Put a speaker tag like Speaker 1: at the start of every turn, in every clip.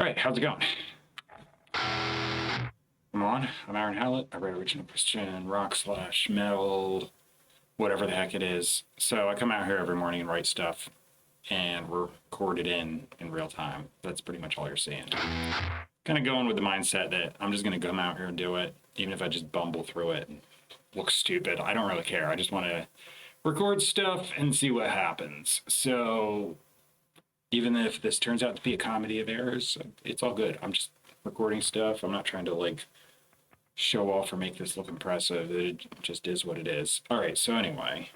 Speaker 1: All right, how's it going? I'm on. I'm Aaron Hallett. I write original Christian rock / metal, whatever the heck it is. So I come out here every morning and write stuff and record it in real time. That's pretty much all you're seeing. Kind of going with the mindset that I'm just going to come out here and do it, even if I just bumble through it and look stupid. I don't really care. I just want to record stuff and see what happens. So even if this turns out to be a comedy of errors, it's all good. I'm just recording stuff. I'm not trying to show off or make this look impressive. It just is what it is. All right, so anyway,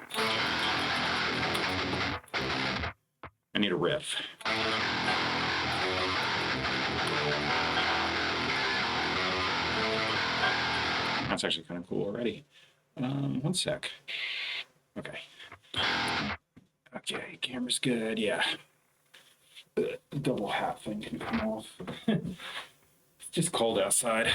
Speaker 1: I need a riff. That's actually kind of cool already. One sec. Okay. Okay, camera's good. Yeah. The double hat thing can come off. It's just cold outside.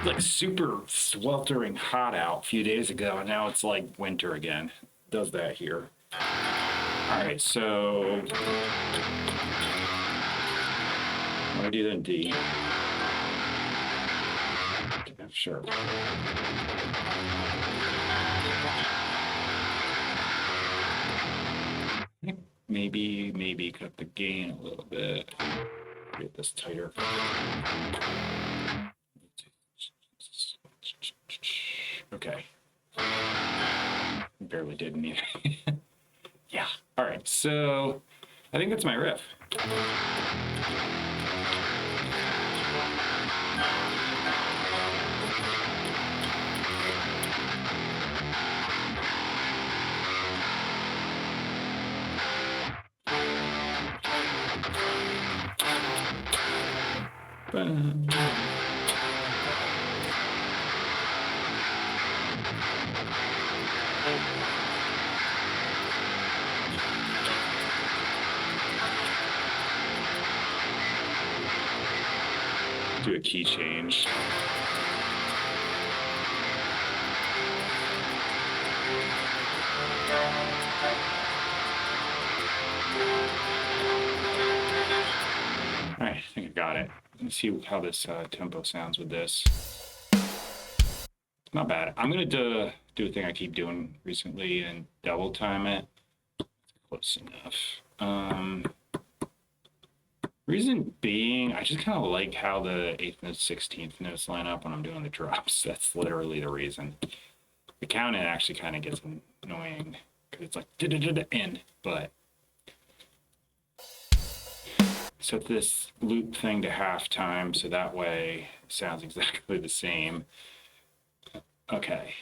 Speaker 1: Like super sweltering hot out a few days ago, and now it's like winter again. It does that here. All right, so what do I do then? D. Yeah, sure. Maybe cut the gain a little bit. Get this tighter. Okay. Barely did anything. Yeah. All right. So I think that's my riff. Do a key change. All right, I think I got it. Let's see how this tempo sounds with this. Not bad. I'm gonna do a thing I keep doing recently and double time it. Close enough. Reason being, I just kind of like how the 8th and 16th notes line up when I'm doing the drops. That's literally the reason. The counting actually kind of gets annoying because it's like in, but set this loop thing to halftime so that way it sounds exactly the same. Okay.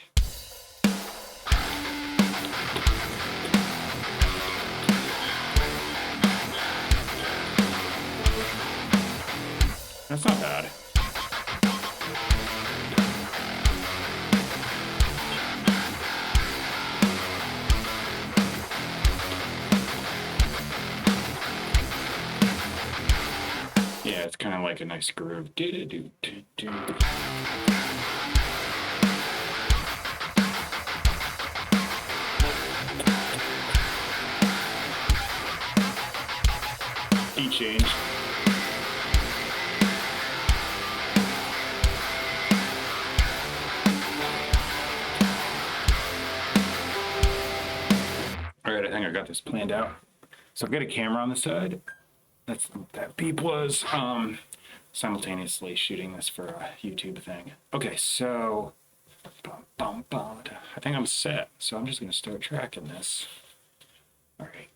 Speaker 1: That's not bad. Yeah, it's kind of like a nice groove. Do-do-do-do-do. Key change. All right, I think I got this planned out. So I've got a camera on the side. That beep was simultaneously shooting this for a YouTube thing. Okay, so I think I'm set. So I'm just gonna start tracking this. All right.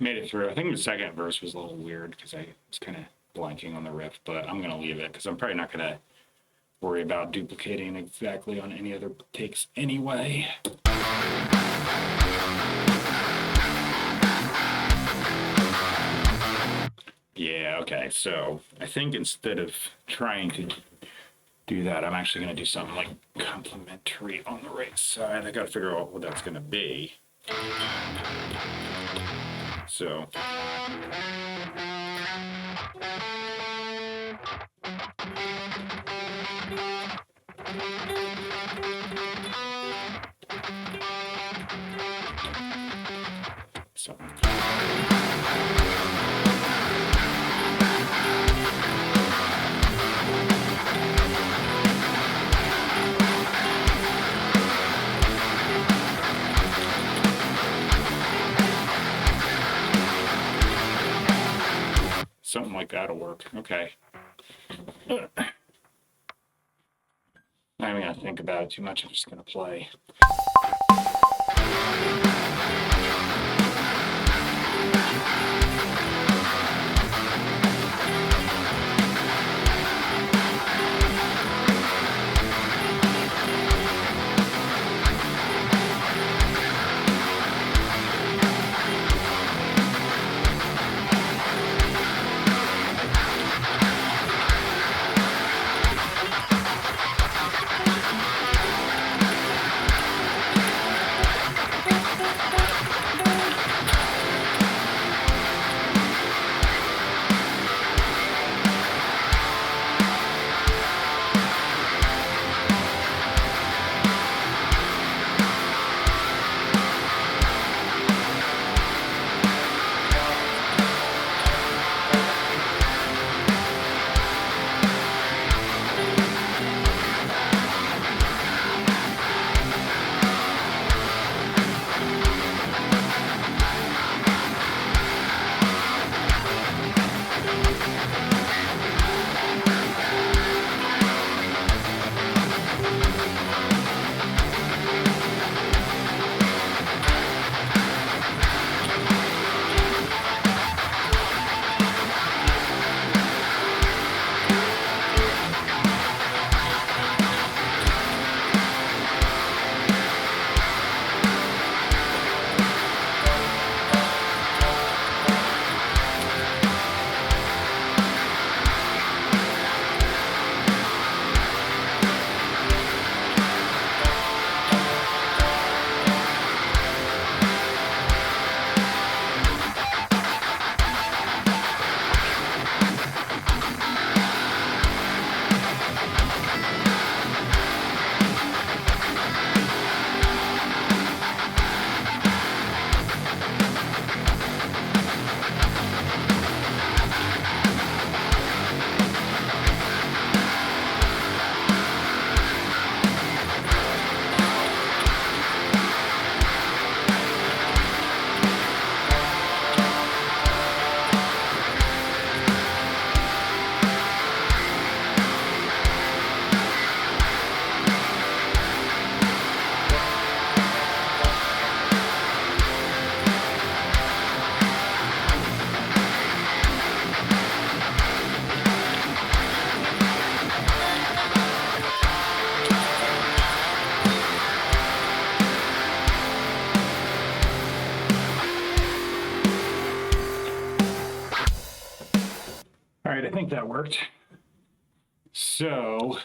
Speaker 1: made it through. I think the second verse was a little weird because I was kind of blanking on the riff, but I'm gonna leave it because I'm probably not gonna worry about duplicating exactly on any other takes anyway. Yeah, okay, so I think instead of trying to do that, I'm actually going to do something like complementary on the right side. I got to figure out what that's going to be. So. Something like that'll work. Okay. I'm not going to think about it too much. I'm just going to play. All right, I think that worked. So I'm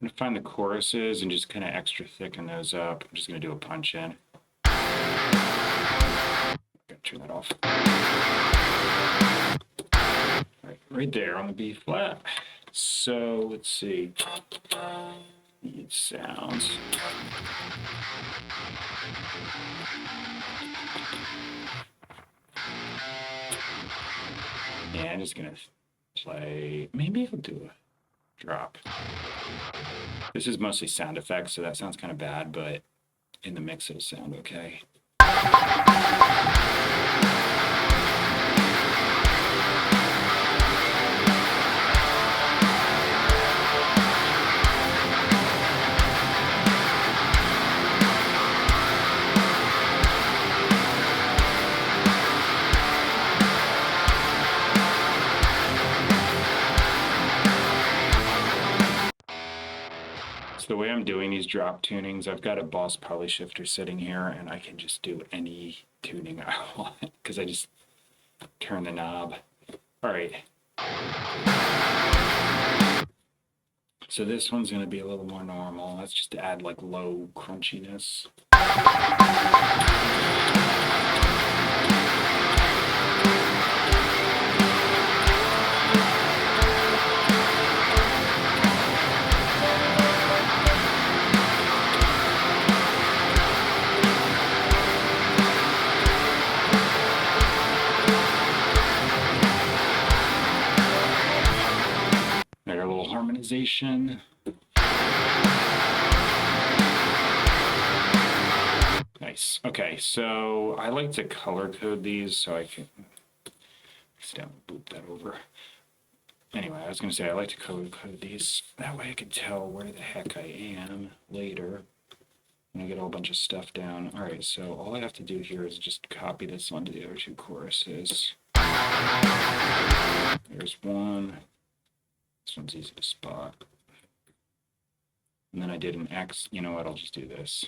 Speaker 1: gonna find the choruses and just kind of extra thicken those up. I'm just gonna do a punch in. Gotta turn that off. All right, right there on the B flat. So let's see. Need sounds. Yeah, I'm just gonna play. Maybe I'll do a drop. This is mostly sound effects, so that sounds kind of bad, but in the mix it'll sound okay. I'm doing these drop tunings, I've got a Boss Poly Shifter sitting here, and I can just do any tuning I want because I just turn the knob. All right. So this one's going to be a little more normal. Let's just add like low crunchiness. There, a little harmonization. Nice. Okay, so I like to color code these so I can accidentally boop that over. Anyway, I was going to say I like to color code these. That way I can tell where the heck I am later. And I get a whole bunch of stuff down. All right, so all I have to do here is just copy this onto the other two choruses. There's one. This one's easy to spot. And then I did an X. You know what? I'll just do this.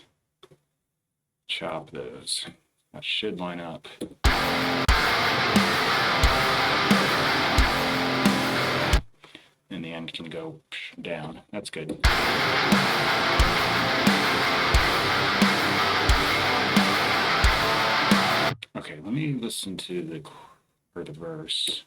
Speaker 1: Chop those. That should line up. And the end can go down. That's good. Okay, let me listen to the verse.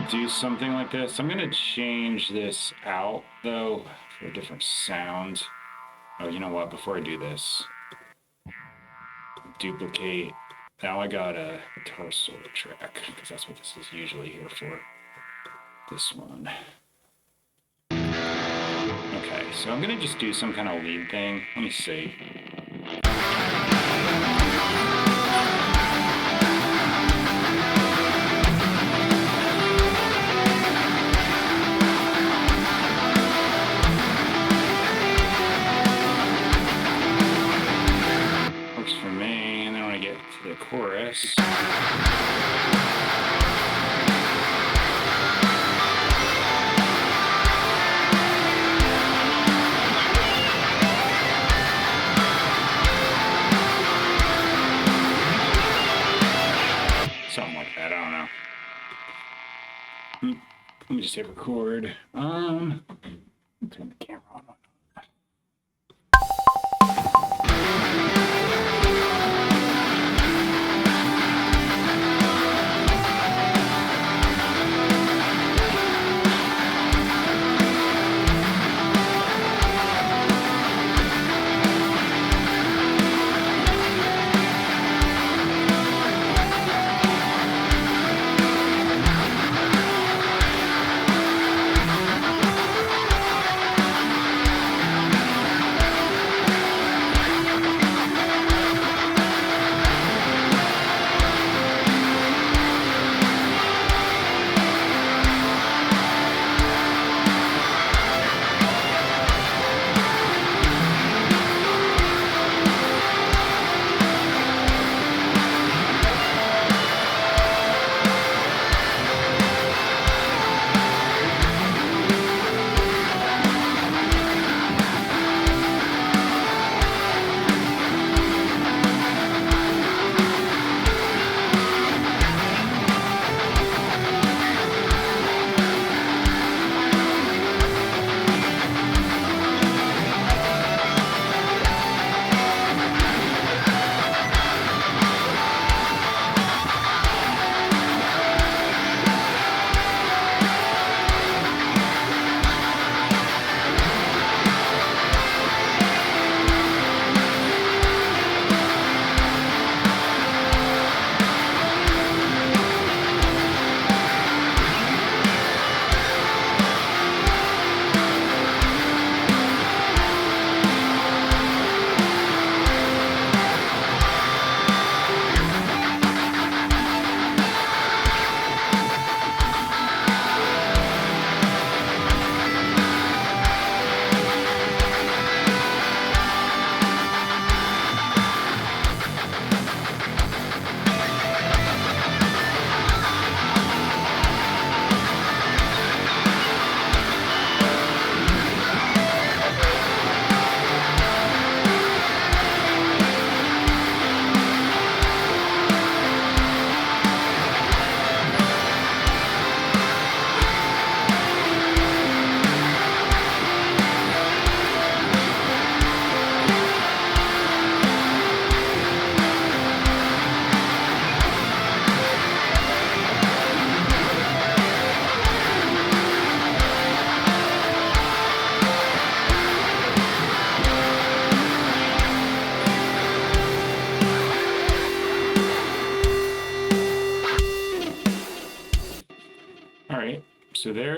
Speaker 1: Do something like this. I'm gonna change this out though for a different sound. Oh, you know what? Before I do this, duplicate. Now I got a guitar solo track because that's what this is usually here for. This one. Okay, so I'm gonna just do some kind of lead thing. Let me see. The chorus. Something like that, I don't know. Let me just hit record. Turn the camera on.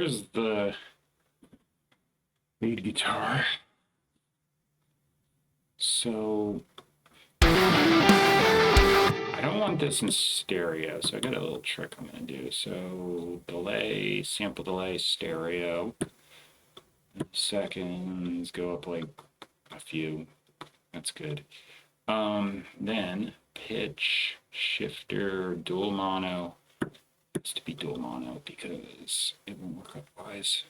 Speaker 1: here's the lead guitar. So I don't want this in stereo, so I got a little trick I'm gonna do. So delay, sample delay, stereo. Seconds go up like a few. That's good. Then pitch, shifter, dual mono. It's to be dual mono because it won't work otherwise.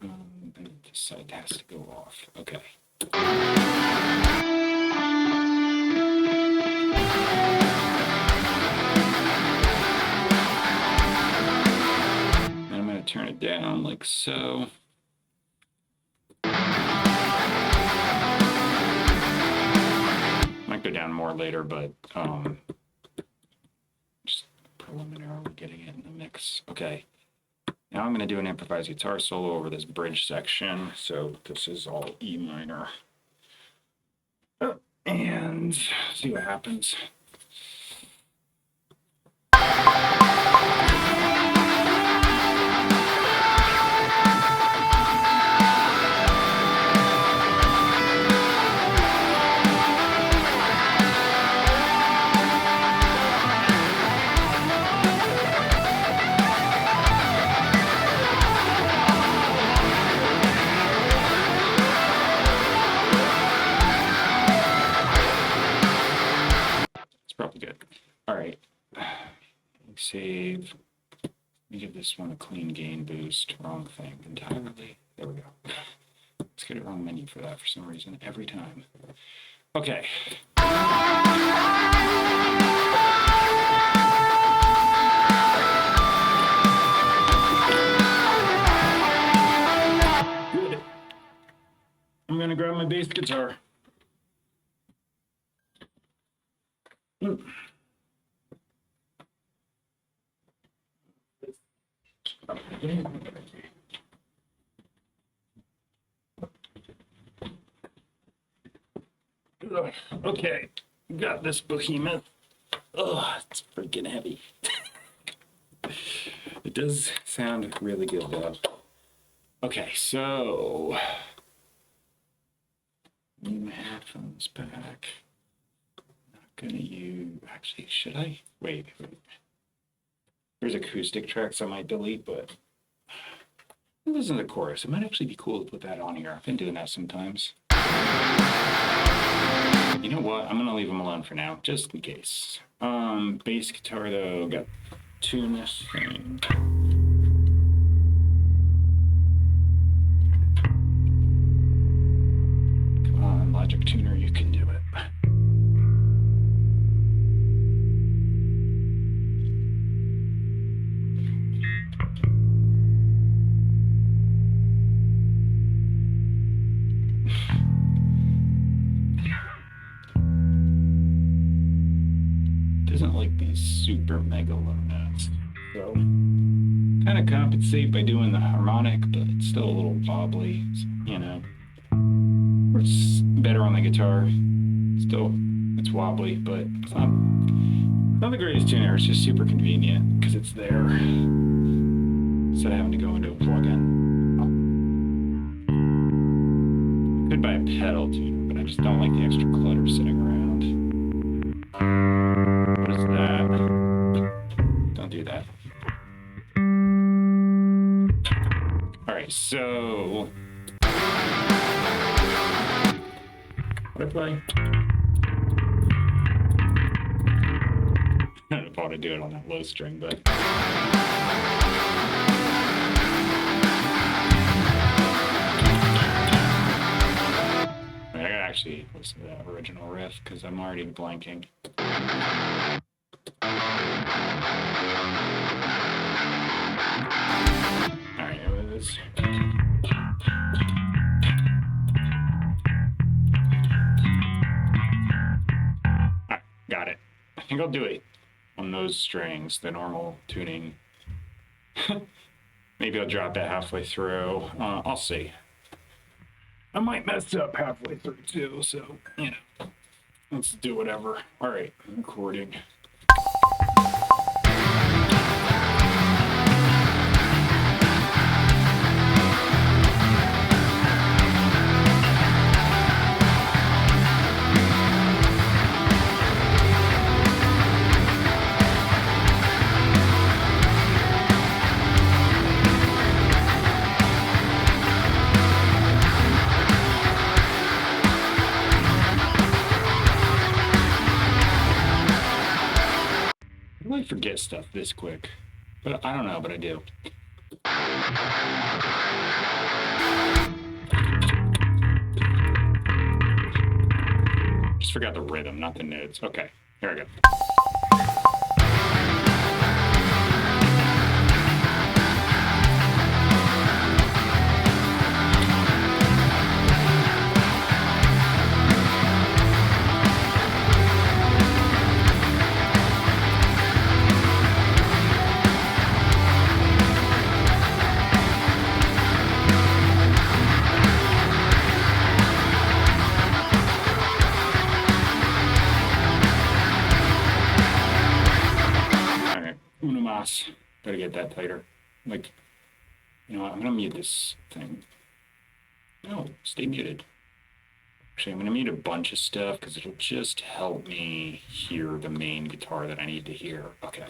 Speaker 1: And this side has to go off. Okay. And I'm going to turn it down like so. Might go down more later, but just preliminarily getting it in the mix. Okay. Now I'm going to do an improvised guitar solo over this bridge section. So this is all E minor. And see what happens. Probably good. All right. Save. Let me give this one a clean gain boost. Wrong thing entirely. There we go. Let's get a wrong menu for that for some reason every time. Okay. Good. I'm gonna grab my bass guitar. Okay, got this behemoth. Oh, it's freaking heavy. It does sound really good though. Okay, so need my headphones back. Gonna use, actually, should I? Wait. There's acoustic tracks I might delete, but listen to the chorus. It might actually be cool to put that on here. I've been doing that sometimes. You know what? I'm gonna leave them alone for now, just in case. Bass guitar though, got tune this thing. Come on, Logic Tuner, you can do it. Doesn't like these super mega low notes, so kind of compensate by doing the harmonic, but it's still a little wobbly, you know. It's better on the guitar. Still, it's wobbly, but it's not the greatest tuner. It's just super convenient because it's there instead of having to go into a plugin. Could buy a pedal tuner, but I just don't like the extra clutter sitting around. What is that? Don't do that. All right, so what I play? I don't know if I want to do it on that low string, but I gotta actually listen to that original riff because I'm already blanking. Alright, here it is. Alright, got it. I think I'll do it on those strings, the normal tuning. Maybe I'll drop that halfway through. I'll see. I might mess up halfway through too, so, you know, let's do whatever. All right, recording. All right,
Speaker 2: 「
Speaker 1: forget stuff this quick. But I don't know, but I do. Just forgot the rhythm, not the notes. Okay, here we go. Gotta get that tighter. Like, you know what? I'm gonna mute this thing. No, stay muted. Actually, I'm gonna mute a bunch of stuff because it'll just help me hear the main guitar that I need to hear. Okay.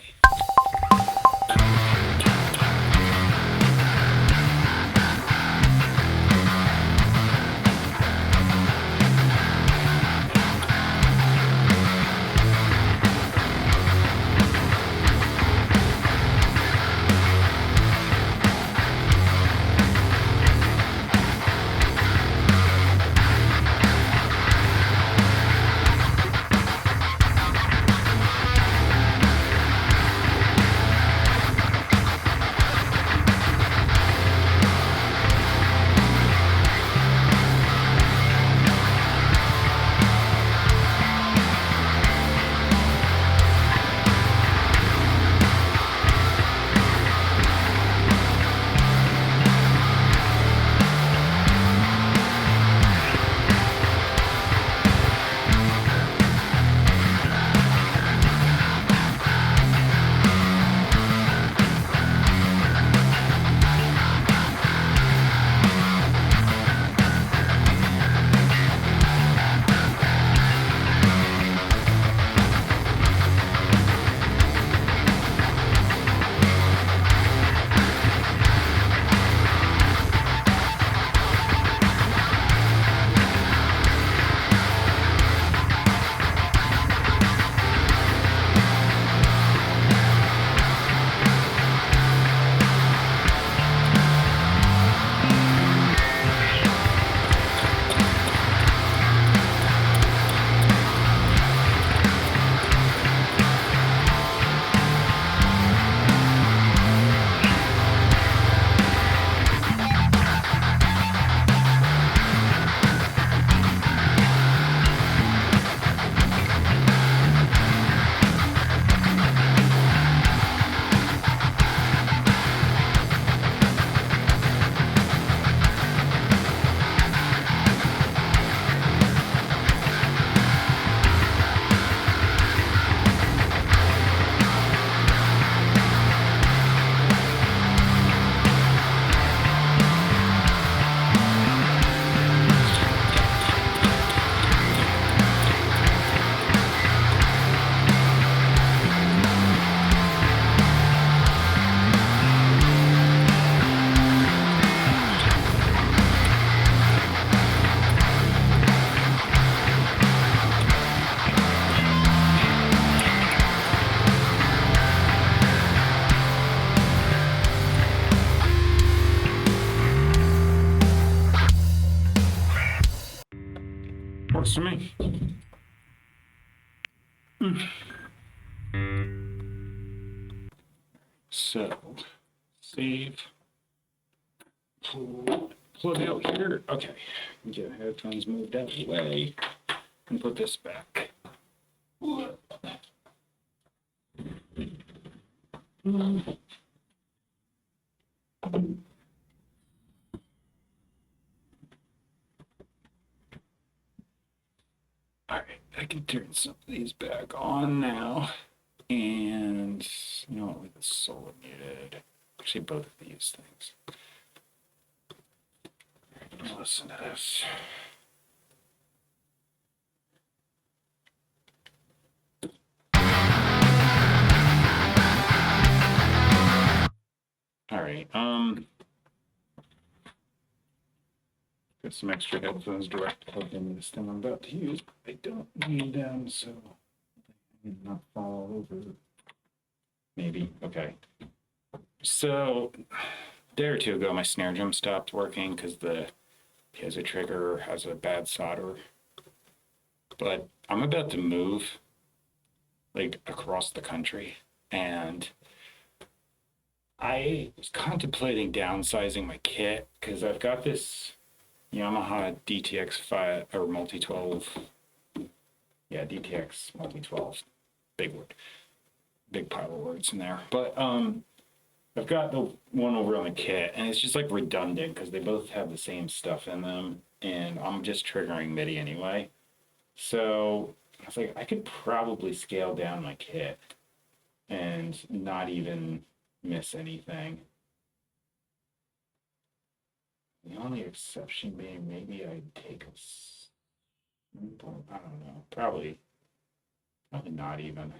Speaker 1: Works for me. So, save. Plug out here. Okay, get headphones moved out of the way and put this back. All right, I can turn some of these back on now. And, you know, with the solo muted. Actually, both of these things. Listen to this. All right, got some extra headphones direct plugged into this thing I'm about to use. I don't need them, so they not fall over. Maybe. Okay. So, a day or two ago, my snare drum stopped working because the piezo trigger has a bad solder. But I'm about to move, like, across the country, and I was contemplating downsizing my kit because I've got this Yamaha DTX 5 or multi 12. Yeah, DTX multi 12. Big word. Big pile of words in there. But I've got the one over on the kit, and it's just like redundant because they both have the same stuff in them, and I'm just triggering MIDI anyway. So I was like, I could probably scale down my kit and not even miss anything. The only exception being maybe I'd take I don't know, probably not even.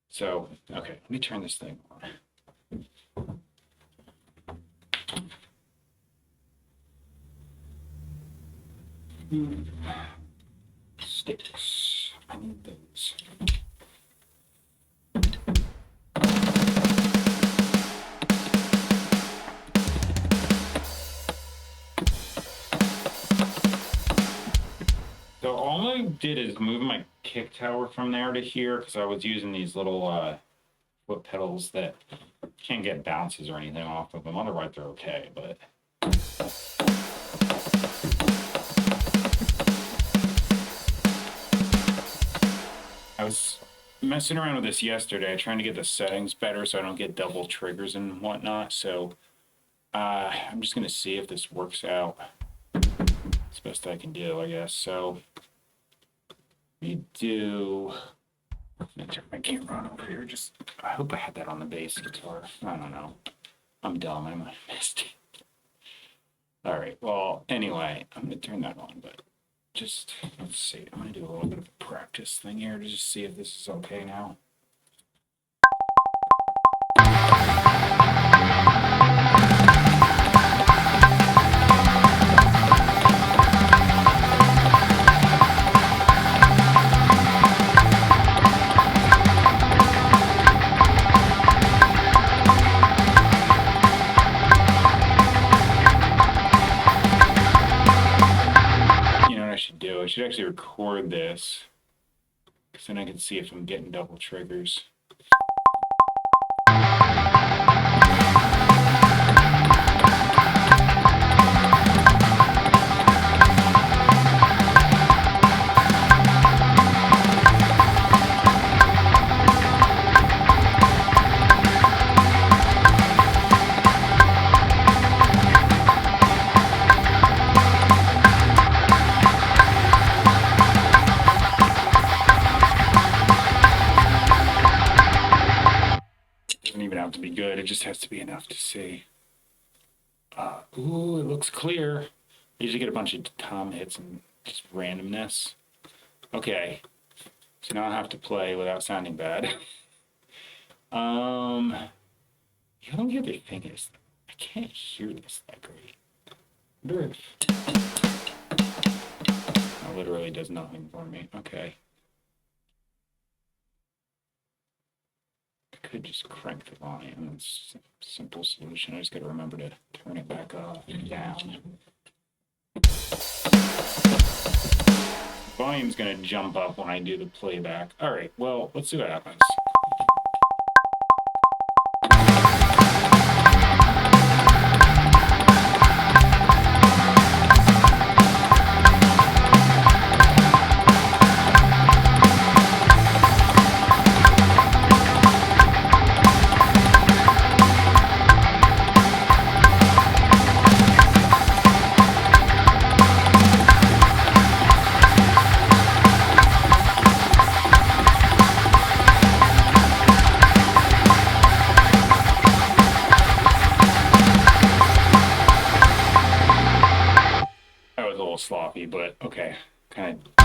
Speaker 1: So, okay, let me turn this thing on. Sticks. I need those. So all I did is move my kick tower from there to here because I was using these little foot pedals that can't get bounces or anything off of them. Otherwise, they're okay, but. I was messing around with this yesterday, trying to get the settings better so I don't get double triggers and whatnot. So I'm just going to see if this works out as best I can do, I guess. So we do. Let me turn my camera on over here. I hope I had that on the bass guitar. I don't know. I'm dumb. I might have missed it. All right. Well, anyway, I'm going to turn that on, but let's see. I'm going to do a little bit of a practice thing here to just see if this is okay now. I should actually record this because then I can see if I'm getting double triggers. To be good, it just has to be enough to see. Ooh, it looks clear. I usually get a bunch of tom hits and just randomness. Okay, so now I have to play without sounding bad. The only other thing is I can't hear this that great. I wonder if that literally does nothing for me. Okay. Could just crank the volume. It's a simple solution. I just got to remember to turn it back up and down. Volume's going to jump up when I do the playback. All right, well, let's see what happens. Sloppy, but okay, kind of.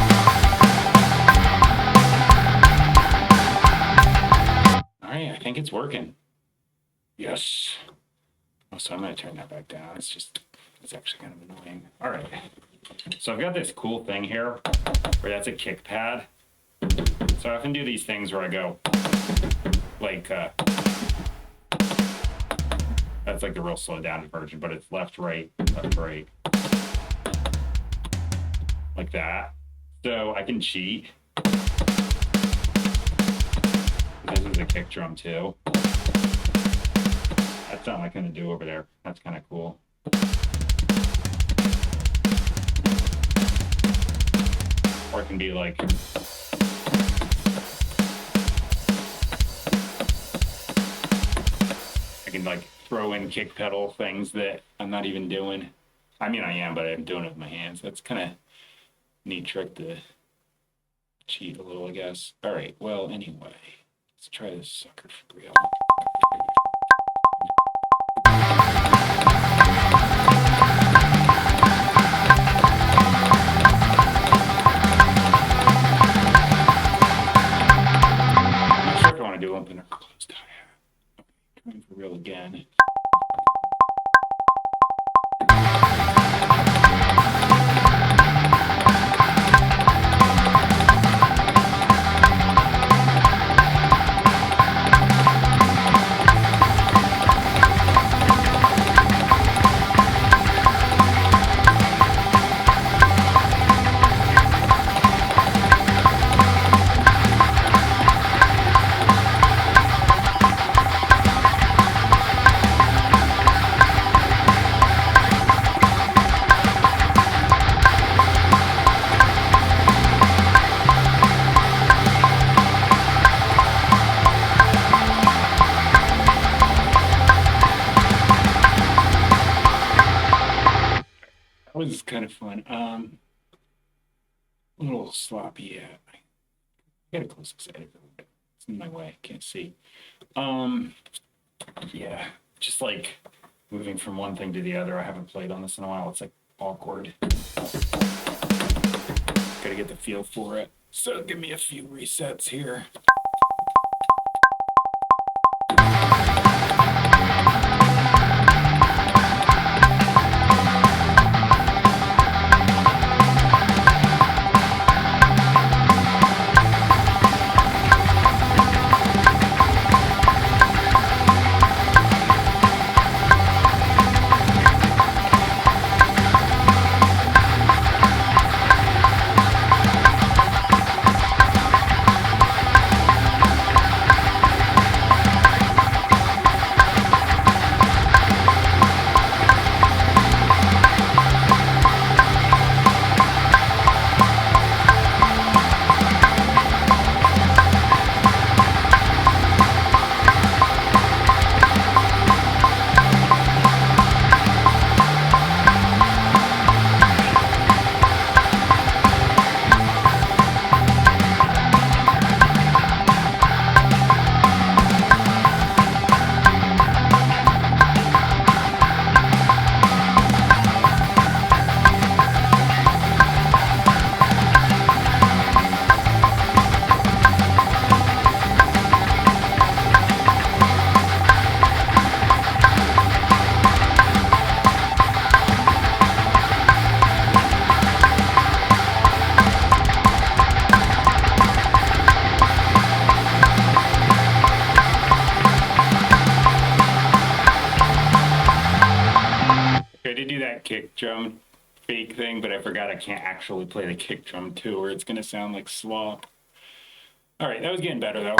Speaker 1: All right, I think it's working. Yes. Oh, so I'm going to turn that back down. It's actually kind of annoying. All right. So I've got this cool thing here where that's a kick pad. So I often do these things where I go like that's like the real slowed down version, but it's left, right, like that. So I can cheat. This is a kick drum too. That's not what I'm gonna do over there. That's kind of cool. Or it can be like, I can like throw in kick pedal things that I'm not even doing. I mean, I am, but I'm doing it with my hands. That's kind of neat trick to cheat a little, I guess. All right, well, anyway, let's try this sucker for real. I'm not sure if I want to do open or closed tie. Okay, trying for real again. That was kind of fun. A little sloppy. Yeah. I gotta close this edit a little bit. It's in my way. Can't see. Yeah. Just like moving from one thing to the other. I haven't played on this in a while. It's like awkward. Gotta get the feel for it. So give me a few resets here. Kick drum fake thing, but I forgot I can't actually play the kick drum too, or it's gonna sound like slop. All right, that was getting better though.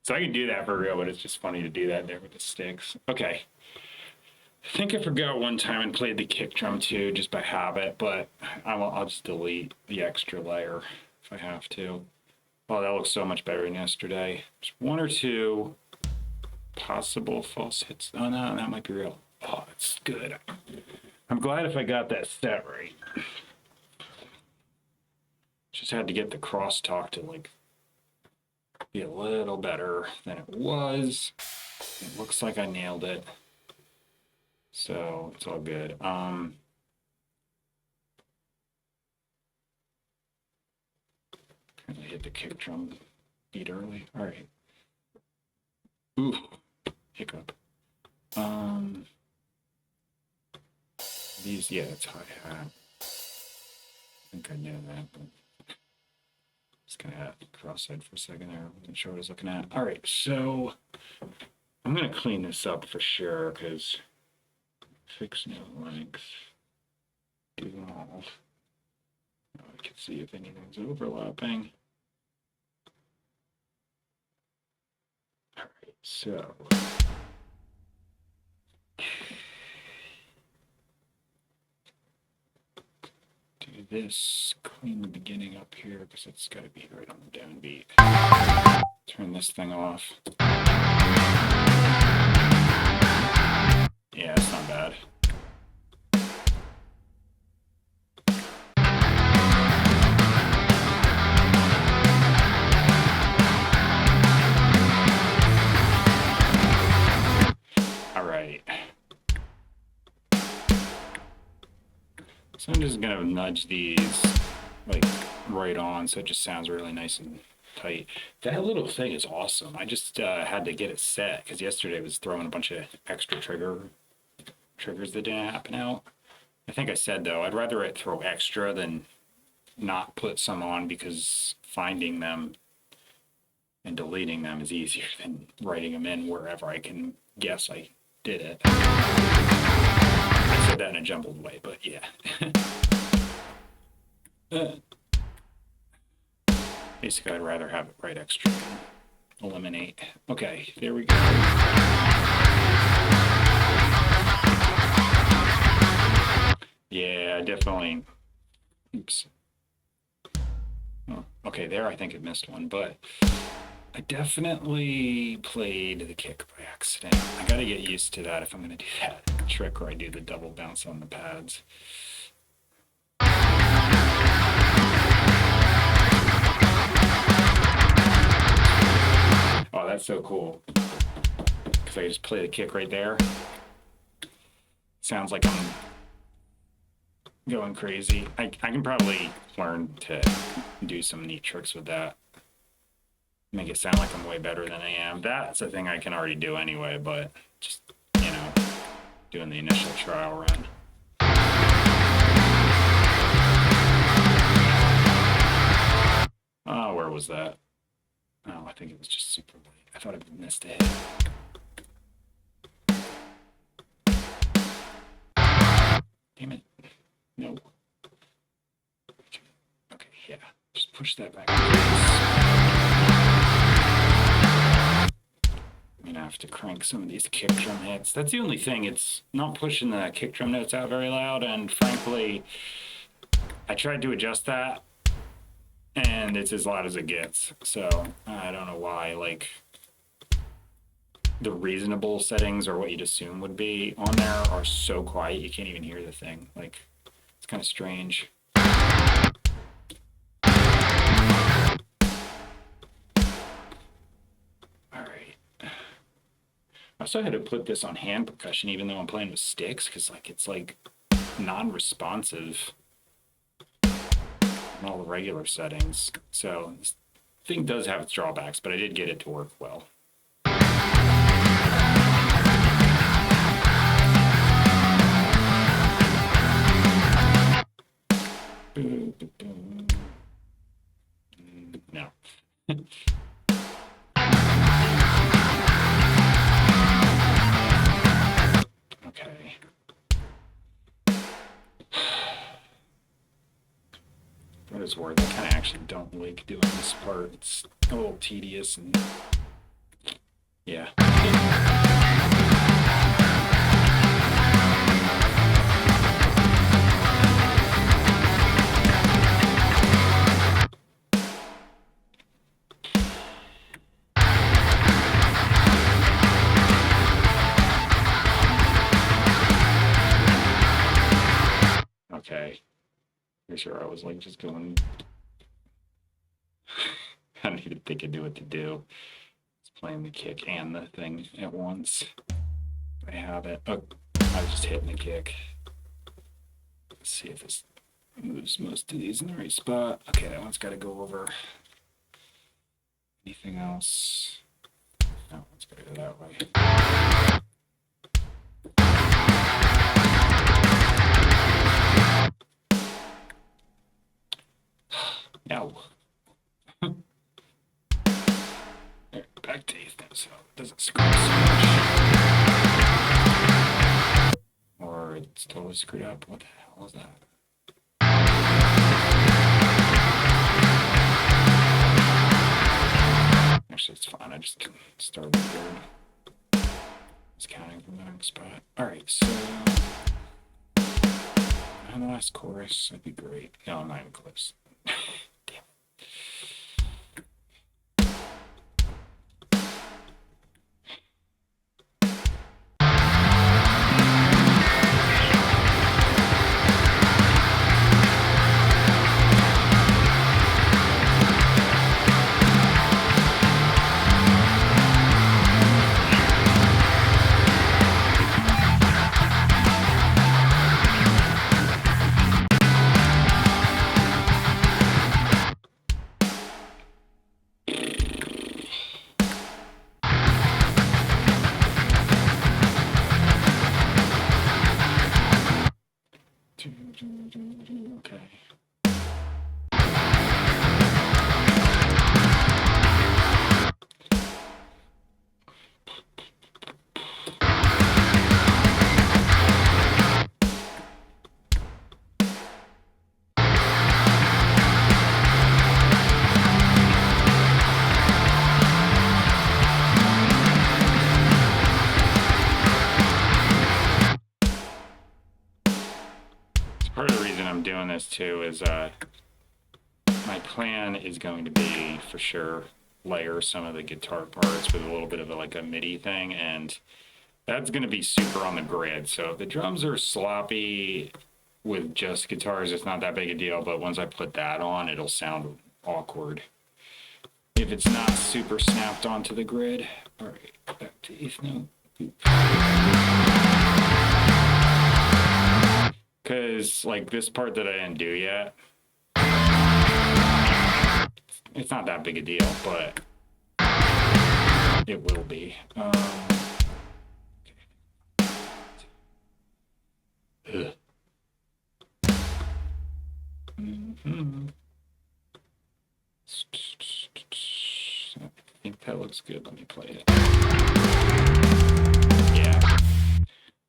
Speaker 1: So I can do that for real, but it's just funny to do that there with the sticks. Okay. I think I forgot one time and played the kick drum too, just by habit, but I'll just delete the extra layer if I have to. Oh, that looks so much better than yesterday. Just one or two possible false hits. Oh no, that might be real. Oh, it's good. I'm glad if I got that set right. Just had to get the crosstalk to like be a little better than it was. It looks like I nailed it. So it's all good. Apparently hit the kick drum beat early. All right. Ooh, hiccup. These, yeah, it's hi-hat. I think I knew that, but just gonna add cross-side for a second there. I wasn't sure what I was looking at. All right, so I'm gonna clean this up for sure because fix no length. Do all. Now I can see if anything's overlapping. All right, so. Do this, clean the beginning up here because it's got to be right on the downbeat. Turn this thing off. Yeah, it's not bad. All right. So I'm just gonna nudge these like right on so it just sounds really nice and tight. That little thing is awesome. I just had to get it set because yesterday I was throwing a bunch of extra triggers that didn't happen out. I think I said though, I'd rather it throw extra than not put some on because finding them and deleting them is easier than writing them in wherever I can guess I did it. I said that in a jumbled way, but yeah. Basically, I'd rather have it right extra than eliminate. Okay, there we go. Yeah, definitely. Oops. Oh, okay, there I think I missed one, but I definitely played the kick by accident. I gotta get used to that if I'm gonna do that trick where I do the double bounce on the pads. Oh, that's so cool. Because I just play the kick right there. Sounds like I'm going crazy. I can probably learn to do some neat tricks with that. Make it sound like I'm way better than I am. That's a thing I can already do anyway, but just, you know, doing the initial trial run. Oh, where was that? Oh, I think it was just super late. I thought I missed a hit. Damn it. No. Okay, yeah. Just push that back. I'm gonna have to crank some of these kick drum hits. That's the only thing. It's not pushing the kick drum notes out very loud, and frankly, I tried to adjust that, and it's as loud as it gets. So I don't know why. Like the reasonable settings or what you'd assume would be on there are so quiet you can't even hear the thing. Like it's kind of strange. I also had to put this on hand percussion even though I'm playing with sticks because like it's like non-responsive in all the regular settings. So this thing does have its drawbacks, but I did get it to work well. No. Okay. What it's worth. I kind of actually don't like doing this part. It's a little tedious and yeah. Okay. Pretty sure I was like just going. I don't even think I knew what to do. It's playing the kick and the thing at once. I have it. Oh, I was just hitting the kick. Let's see if this moves most of these in the right spot. Okay, that one's got to go over. Anything else? No, it's got to go that way. No. There, back to eighth now, so it doesn't screw so much. Or it's totally screwed up. What the hell was that? Actually, it's fine. I just can start with third. It's counting from the wrong spot. Alright, so on the last chorus, that'd be great. No, I'm not even close. Damn. Okay. Part of the reason I'm doing this too is my plan is going to be for sure layer some of the guitar parts with a little bit of like a Midi thing, and that's going to be super on the grid. So if the drums are sloppy with just guitars, it's not that big a deal, but once I put that on, it'll sound awkward if it's not super snapped onto the grid. All right, back to eighth note. Because like this part that I didn't do yet, it's not that big a deal, but it will be. Okay. I think that looks good. Let me play it. Yeah.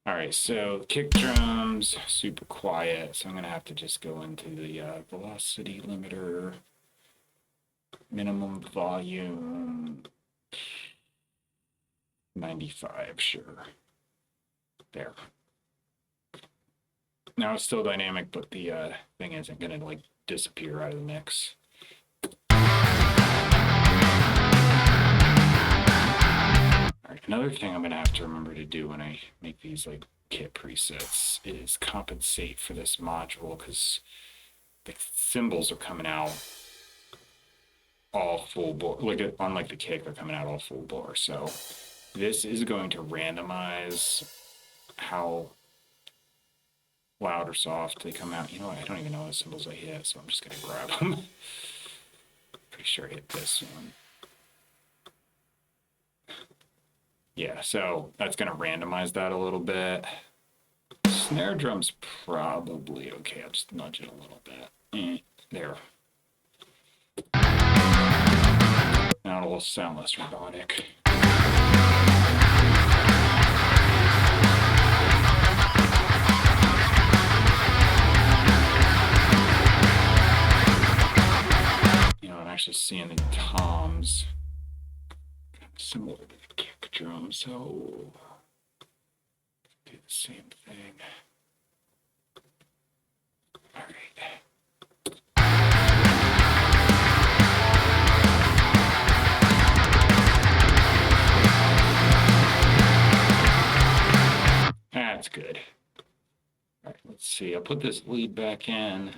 Speaker 1: All right, so kick drums, super quiet. So I'm gonna have to just go into the velocity limiter, minimum volume, 95, sure. There. Now it's still dynamic, but the thing isn't gonna like disappear out of the mix. All right, another thing I'm gonna have to remember to do when I make these like kit presets is compensate for this module, because the cymbals are coming out all full bore. Like unlike the kick, they're coming out all full bore. So this is going to randomize how loud or soft they come out. You know what? I don't even know what cymbals I hit, so I'm just gonna grab them. Pretty sure I hit this one. Yeah, so that's gonna randomize that a little bit. Snare drum's probably okay. I'll just nudge it a little bit. There. Now it'll sound less robotic. actually seeing the toms. Similar to the kick drum, so do the same thing. All right. That's good. All right, let's see. I'll put this lead back in.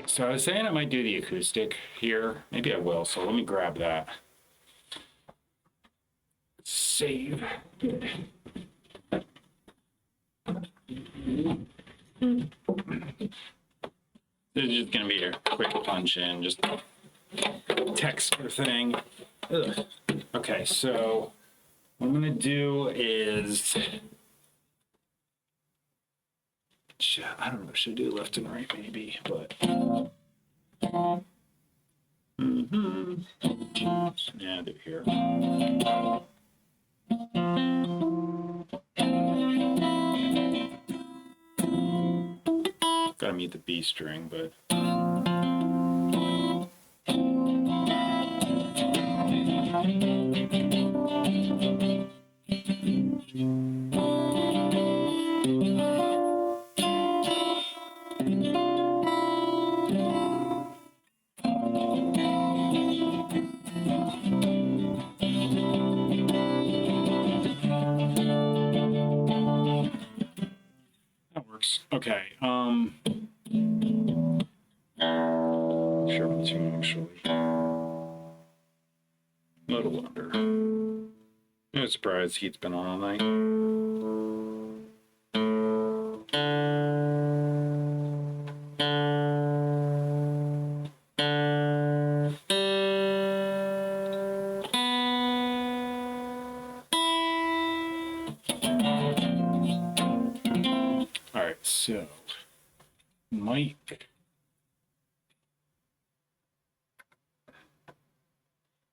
Speaker 1: So I was saying I might do the acoustic here. Maybe I will, so let me grab that. Save. Good. This is just gonna be a quick punch in, just texture thing. Ugh. Okay, so what I'm gonna do is, I don't know, should I do left and right maybe, but yeah, do it here. Gotta mute the B string, but okay, sure, me too, actually. A little under. No surprise, heat's been on all night. All right, so mic.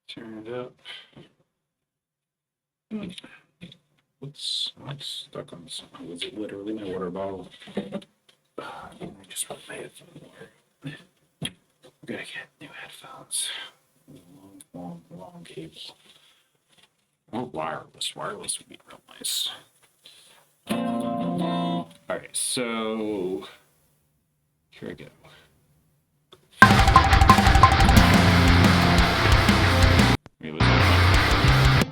Speaker 1: Turn it up. What's stuck on this? Was it literally my water bottle? I just put my headphone water. I'm gonna get new headphones. Long cable. Or wireless. Wireless would be real nice. All right, so here I go.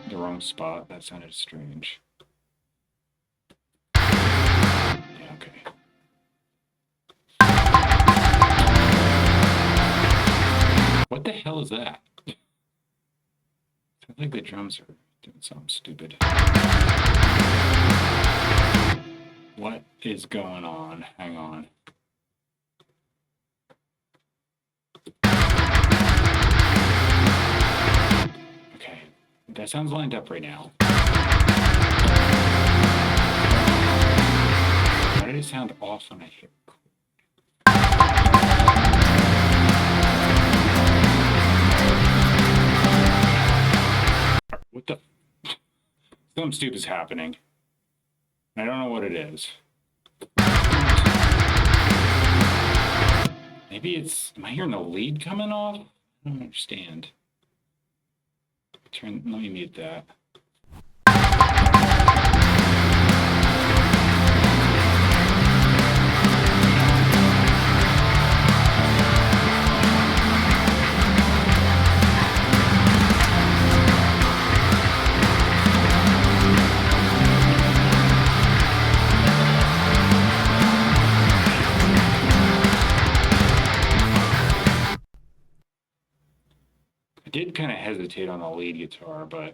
Speaker 1: The wrong spot. That sounded strange. Yeah, okay. What the hell is that? I think the drums are doing something stupid. What is going on? Hang on. Okay, that sounds lined up right now. Why did it sound off when I hit record? What the? Something stupid is happening. I don't know what it is. Maybe it's, am I hearing the lead coming off? I don't understand. Let me mute that. I did kind of hesitate on the lead guitar, but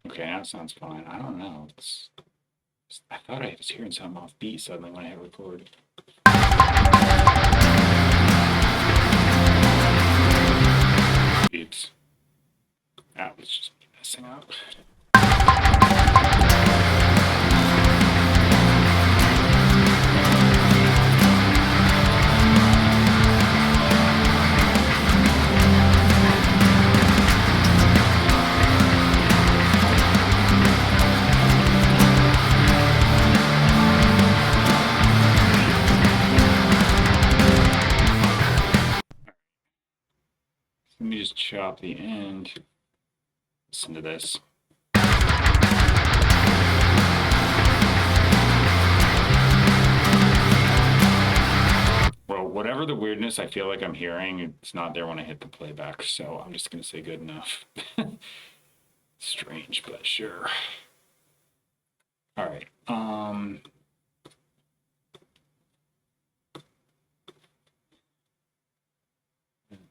Speaker 1: okay, now it sounds fine. I don't know. I thought I was hearing something off beat suddenly when I hit record. That was just messing up. Let me just chop the end. Listen to this. Well, whatever the weirdness I feel like I'm hearing, it's not there when I hit the playback, so I'm just gonna say good enough. Strange, but sure. All right.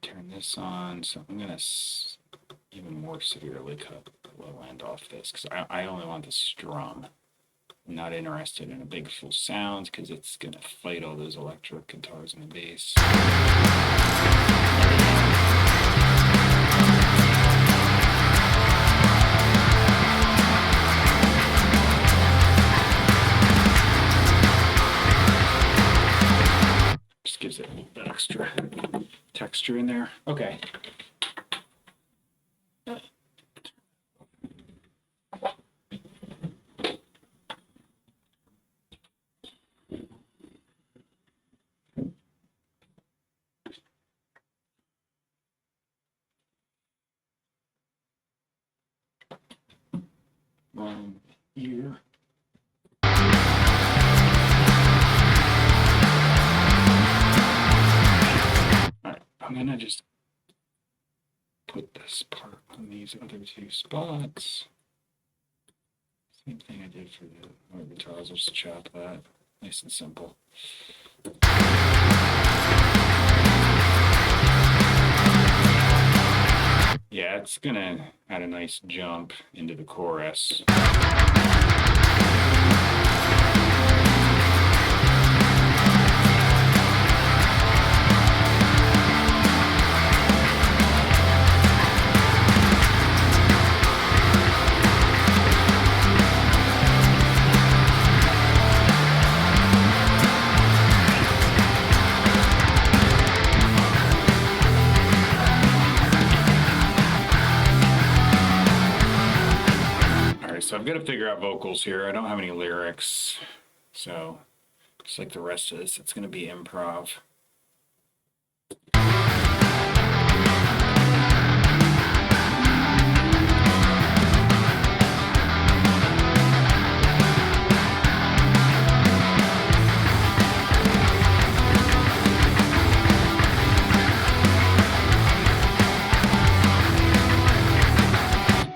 Speaker 1: Turn this on, so I'm gonna even more severely cut the low end off this because I only want the strum. I'm not interested in a big full sound because it's gonna fight all those electric guitars and the bass. Just gives it a little bit extra texture in there. Okay. Here. Alright, I'm gonna just put this part on these other two spots. Same thing I did for the other guitars, I'll just chop that. Nice and simple. Yeah, it's gonna add a nice jump into the chorus. So I've got to figure out vocals here. I don't have any lyrics. So just like the rest of this, it's going to be improv.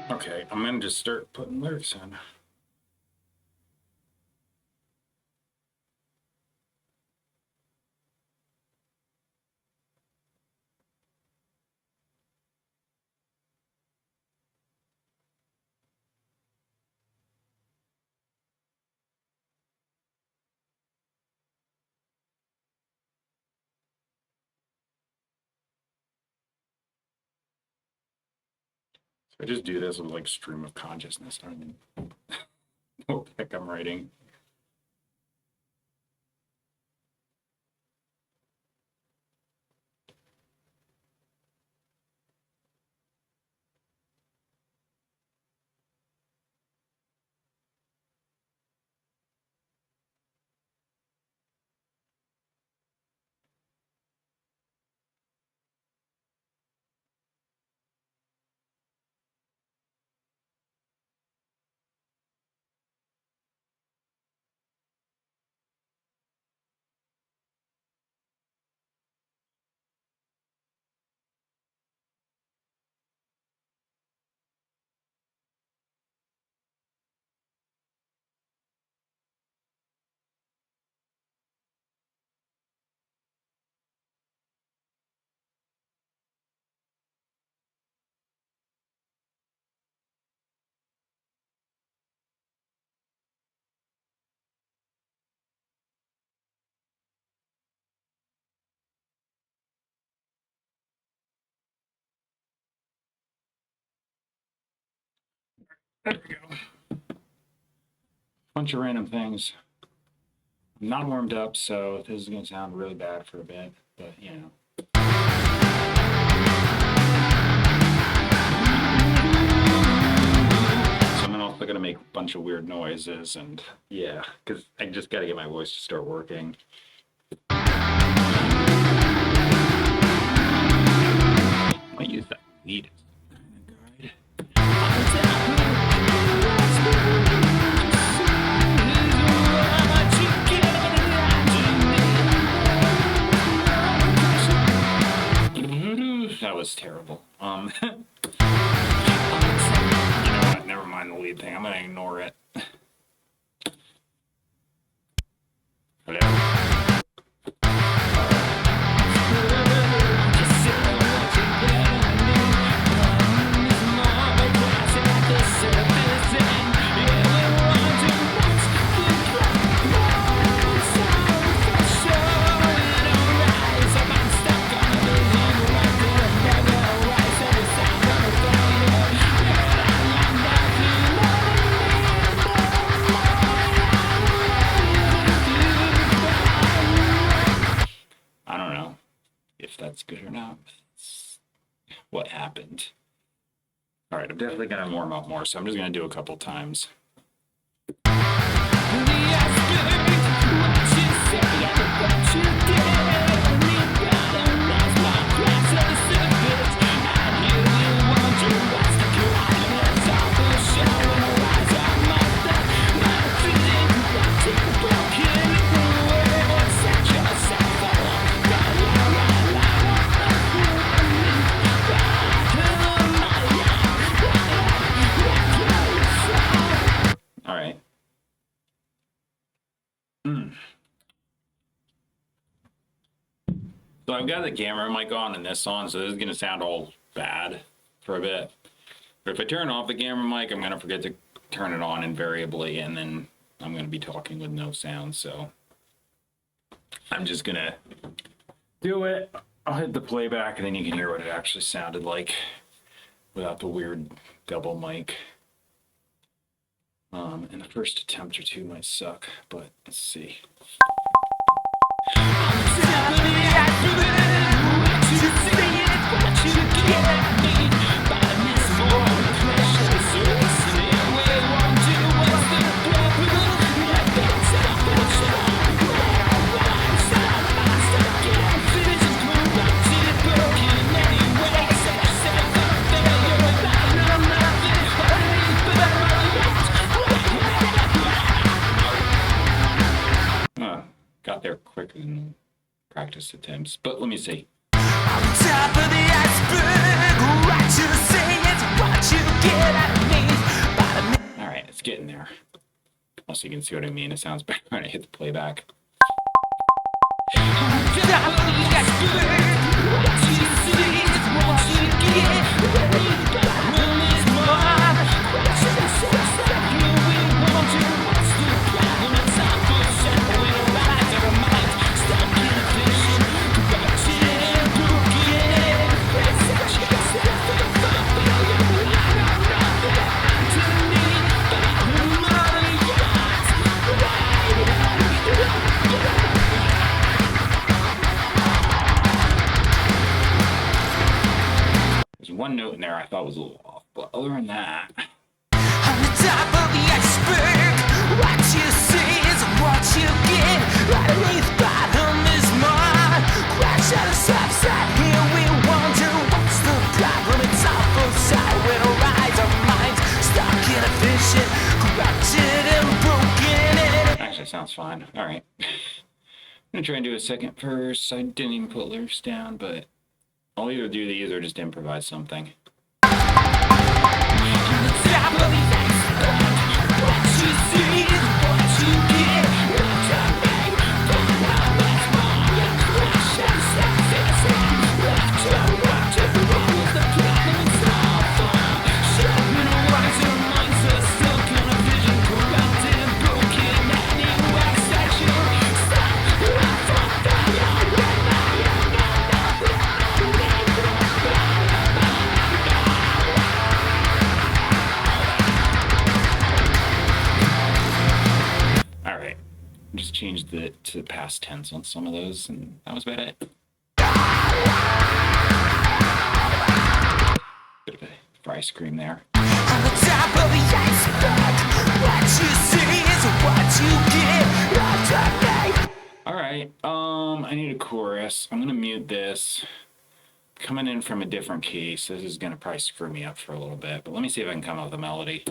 Speaker 1: Okay, I'm going to just start putting lyrics in. So I just do this with like stream of consciousness. I don't even know what the heck I'm writing. There we go. Bunch of random things. I'm not warmed up, so this is going to sound really bad for a bit, but you know. So I'm also going to make a bunch of weird noises, and yeah, because I just got to get my voice to start working. I might use that lead. That was terrible. You know what? Never mind the lead thing. I'm gonna ignore it. Hello. That's good or not. That's what happened. All right, I'm definitely gonna warm up more, so I'm just gonna do a couple times. So I've got the camera mic on and this on, so this is going to sound all bad for a bit. But if I turn off the camera mic, I'm going to forget to turn it on invariably, and then I'm going to be talking with no sound. So I'm just going to do it. I'll hit the playback, and then you can hear what it actually sounded like without the weird double mic. And the first attempt or two might suck, but let's see. Got there quicker than practice attempts, but let me see.
Speaker 2: On top of the iceberg, what you say is what you get underneath.
Speaker 1: All right, it's getting there. Also, you can see what I mean. It sounds better when I hit the playback.
Speaker 2: On top of the iceberg, what you see is what you get underneath. Bottom is more. Question is you will want to. What's the problem? It's not for sure. We'll rise our minds. Stop getting efficient. Corrupt it and broken it. It's such a step for the failure. I don't know that underneath. Bottom of the yacht.
Speaker 1: There's one note in there I thought was a little off, but other than that.
Speaker 2: On the top of the iceberg, what you see is what you get. Underneath, bottom is more. Crash at the subside, here we wonder what's the problem. It's awful side, we don't rise our minds. Stuck in a vision, corrupted and broken.
Speaker 1: Actually, sounds fine. All right. I'm gonna try and do a second verse. I didn't even put lyrics down, but I'll either do these or just improvise something.
Speaker 2: On the top of the iceberg, what you see is what you get. Underneath, bottom is more. Crash at the subside, left to right to what was the problem? It's all fun. Shoving rise our minds, are stuck in a vision, corrupted and broken. Anyway, sexual stop.
Speaker 1: to the past tense on some of those, and that was about it. Bit of a fry scream there.
Speaker 2: On the top of the iceberg, what you see is what you get.
Speaker 1: All right, I need a chorus. I'm gonna mute this. Coming in from a different key, so this is gonna probably screw me up for a little bit, but let me see if I can come up with a melody.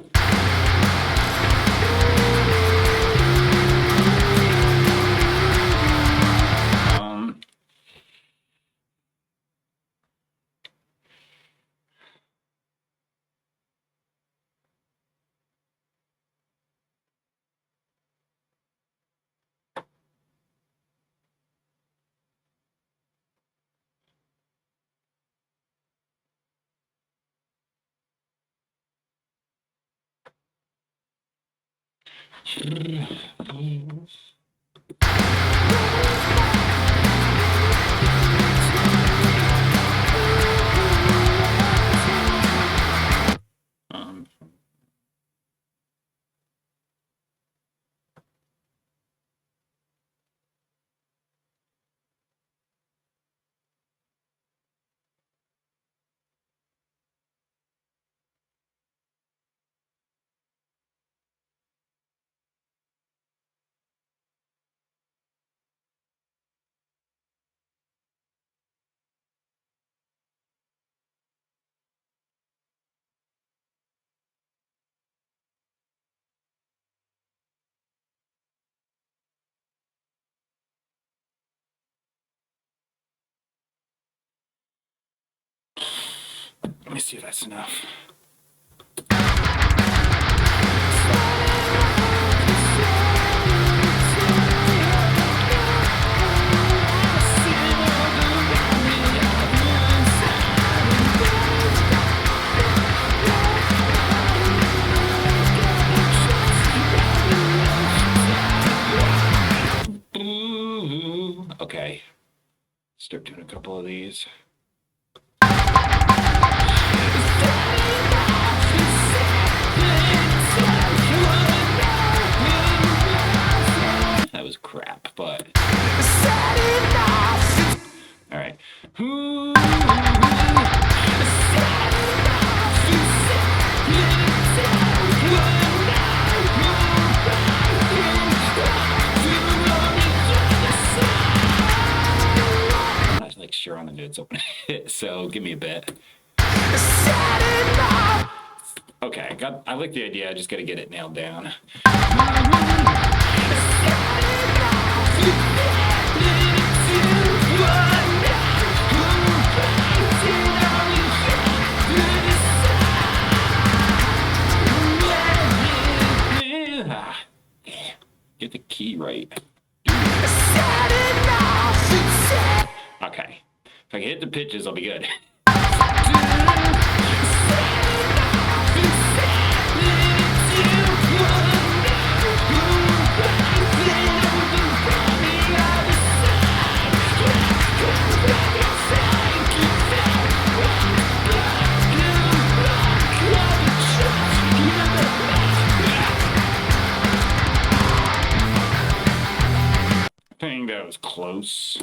Speaker 1: Let me see if that's enough. Okay. Start doing a couple of these. That was crap, but all right. I'm not like sure on the notes open it, so give me a bit. Okay, I like the idea. I just got to get it nailed down. Get the key right. Okay. If I can hit the pitches, I'll be good. I think that was close.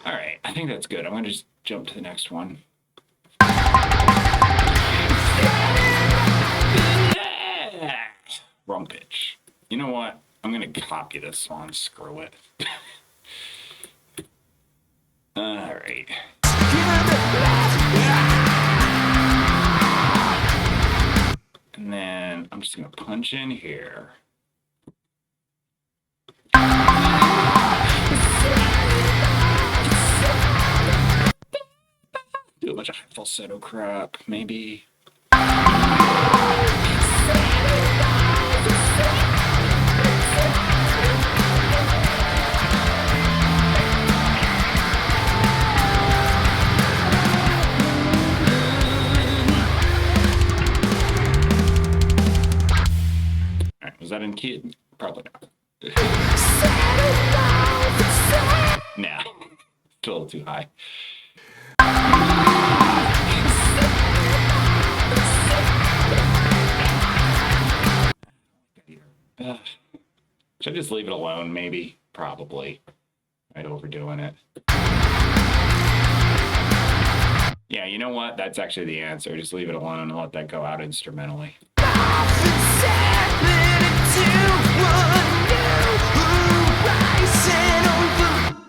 Speaker 1: All right, I think that's good. I'm gonna just jump to the next one. Wrong pitch. You know what? I'm gonna copy this song. Screw it. All right. And then I'm just gonna punch in here. Do a bunch of high falsetto crap, maybe. Alright, was that in key? Probably not. Nah, it's a little too high. Should I just leave it alone? Maybe. Probably. Right, overdoing it. Yeah, you know what? That's actually the answer. Just leave it alone and let that go out instrumentally.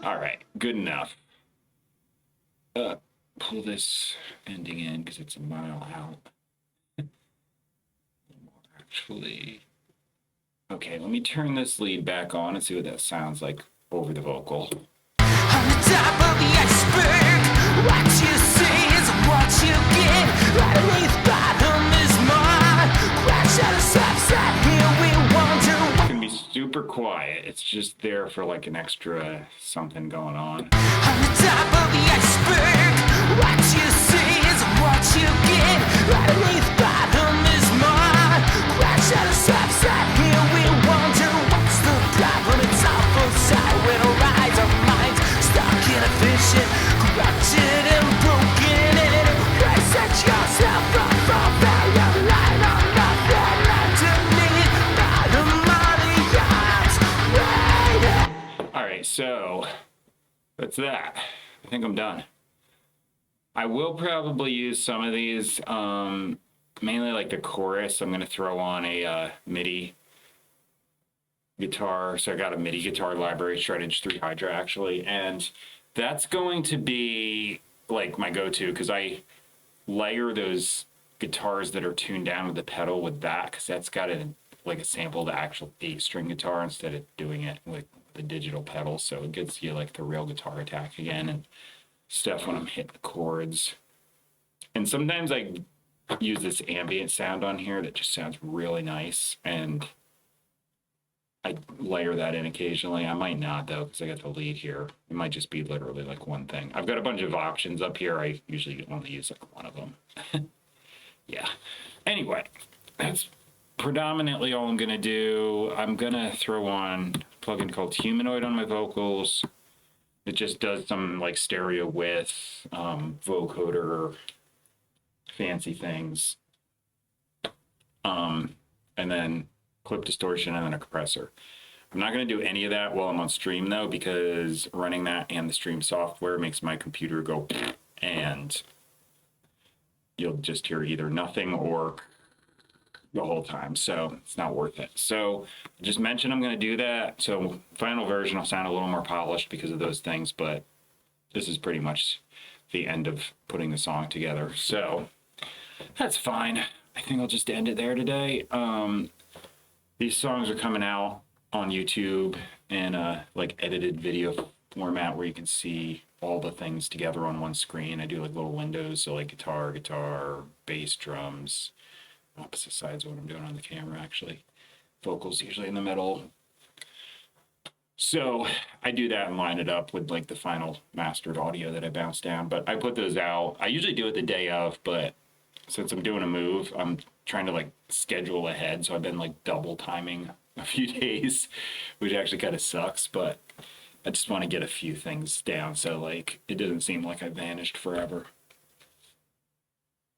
Speaker 1: All right, good enough. Pull this ending in because it's a mile out. Actually, okay, let me turn this lead back on and see what that sounds like over the vocal.
Speaker 2: On the top of the iceberg, what you see is what you get. Underneath bottom is mine. Crash out of subside, here we wander.
Speaker 1: It's gonna be super quiet. It's just there for like an extra something going on.
Speaker 2: On the top of the iceberg, what you see is what you get. Underneath bottom is mine. Crash out of subside, here we wander. What's the problem? It's awful side when our eyes are minds stuck in a vision, corrupted and broken. And you set yourself up for failure, lying on nothing underneath bottom of the yards. Right.
Speaker 1: All right, so that's that. I think I'm done. I will probably use some of these, mainly like the chorus. I'm going to throw on a Midi guitar. So I got a Midi guitar library, Shreddage 3 Hydra actually. And that's going to be like my go-to because I layer those guitars that are tuned down with the pedal with that because that's got like a sample of the actual 8-string guitar instead of doing it with the digital pedal. So it gets you like the real guitar attack again and stuff when I'm hitting the chords. And sometimes I use this ambient sound on here that just sounds really nice, and I layer that in occasionally. I might not though because I got the lead here. It might just be literally like one thing. I've got a bunch of options up here. I usually only use like one of them. Yeah. Anyway, that's predominantly all I'm gonna do. I'm gonna throw on a plugin called Humanoid on my vocals. It just does some like stereo width, vocoder, fancy things. And then clip distortion and then a compressor. I'm not going to do any of that while I'm on stream though, because running that and the stream software makes my computer go and you'll just hear either nothing or the whole time. So it's not worth it. So I just mentioned I'm going to do that. So final version will sound a little more polished because of those things, but this is pretty much the end of putting the song together. So that's fine. I think I'll just end it there today. These songs are coming out on YouTube in a like edited video format where you can see all the things together on one screen. I do like little windows, so like guitar, bass, drums, opposite sides of what I'm doing on the camera actually. Vocals usually in the middle. So I do that and line it up with like the final mastered audio that I bounce down. But I put those out. I usually do it the day of, but since I'm doing a move, I'm trying to like schedule ahead. So I've been like double timing a few days, which actually kind of sucks, but I just want to get a few things down so like it doesn't seem like I vanished forever.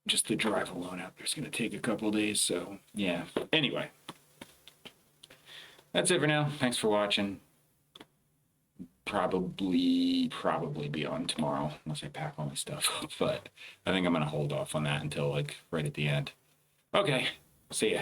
Speaker 1: Just the drive alone out there's going to take a couple of days. So yeah, anyway, that's it for now. Thanks for watching. Probably be on tomorrow unless I pack all my stuff up, but I think I'm going to hold off on that until like right at the end. Okay, see ya.